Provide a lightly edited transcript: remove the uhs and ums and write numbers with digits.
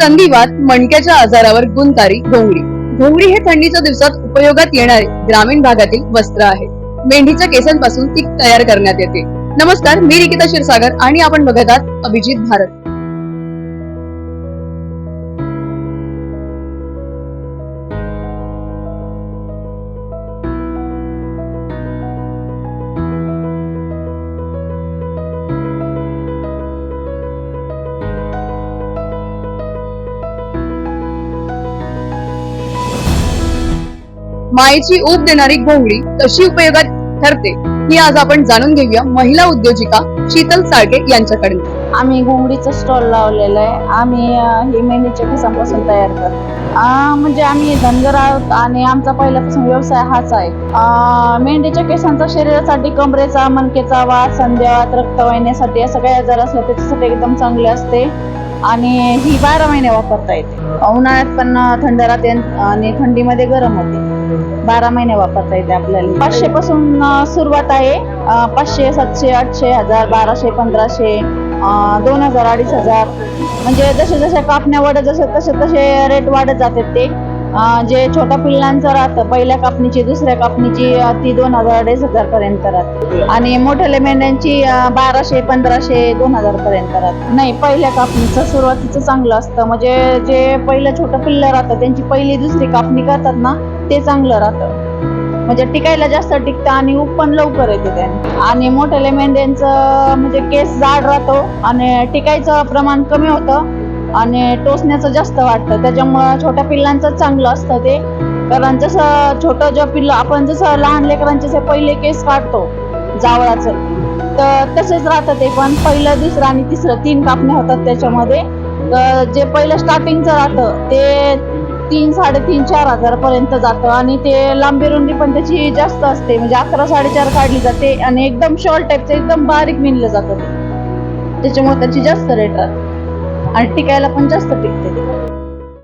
संधिवात मणक्याच्या आजारावर गुणकारी घोंगडी. घोंगडी हे थंडीच्या दिवसात उपयोगात येणारे ग्रामीण भागातील वस्त्र आहे. मेंढीच्या केसांपासून ती तयार करण्यात येते. नमस्कार, मी रिकिता क्षीरसागर आणि आपण बघत आहात अभिजित भारत. मायेची ऊब देणारी घोंगडी कशी उपयोगात ठरते ही आज आपण जाणून घेऊया महिला उद्योजिका शीतल साळके यांच्याकडून. आम्ही घोंगडीचा स्टॉल लावलेला आहे. आम्ही ही मेंढीच्या केसांपासून तयार करतो. म्हणजे आम्ही धनगर आहोत आणि आमचा पहिल्यापासून व्यवसाय हाच आहे. मेंढीच्या केसांचा शरीरासाठी, कमरेचा, मणकेचा वात, संधिवात, रक्तवाहिन्यासाठी या सगळ्या आजार असले त्याच्यासाठी एकदम चांगले असते आणि ही 12 महिने वापरता येते. उन्हाळ्यात पण थंड राहते आणि थंडीमध्ये गरम होते. 12 महिने वापरता येते आपल्याला. 500 पासून सुरुवात आहे. 500, 700, 800, 1000, 1200, 1500, 2000, 2500 म्हणजे जसे जसे कापण्या वाढत तसे रेट वाढत जातात. ते जे छोट्या पिल्लांचं राहतं पहिल्या कापणीची, दुसऱ्या कापणीची ती 2000, 2500 पर्यंत राहते आणि मोठ्या मेंढ्यांची 1200, 1500, 2000 पर्यंत राहते. नाही, पहिल्या कापणीचं सुरुवातीचं चांगलं असतं. म्हणजे जे पहिलं छोटं पिल्लं राहतं त्यांची पहिली दुसरी कापणी करतात ना, ते चांगलं राहतं. म्हणजे टिकायला जास्त टिकतं आणि ऊब पण लवकर येते त्याने. आणि मोठ्या मेंढ्यांचं म्हणजे केस जाड राहतो आणि टिकायचं प्रमाण कमी होतं आणि टोचण्याचं जास्त वाटतं. त्याच्यामुळं छोट्या पिल्लांचं चांगलं असतं ते. कारण जसं छोटं जे पिल्लं आपण जसं लहान लेकरांचे पहिले केस काढतो जावळाचं, तर तसेच राहतं ते. पण पहिलं, दुसरं आणि तिसरं 3 कापण्या होतात त्याच्यामध्ये. जे पहिलं स्टार्टिंगचं राहतं ते 3, 3,500, 4,000 पर्यंत जातं आणि ते लांबी रुंदी पण त्याची जास्त असते. म्हणजे 11, 4.5 काढली जाते आणि एकदम शॉर्ट टाईपचं एकदम बारीक विणलं जातं ते. त्याच्यामुळे त्याची जास्त रेट राहते आणि टिकायला पण जास्त टिकते.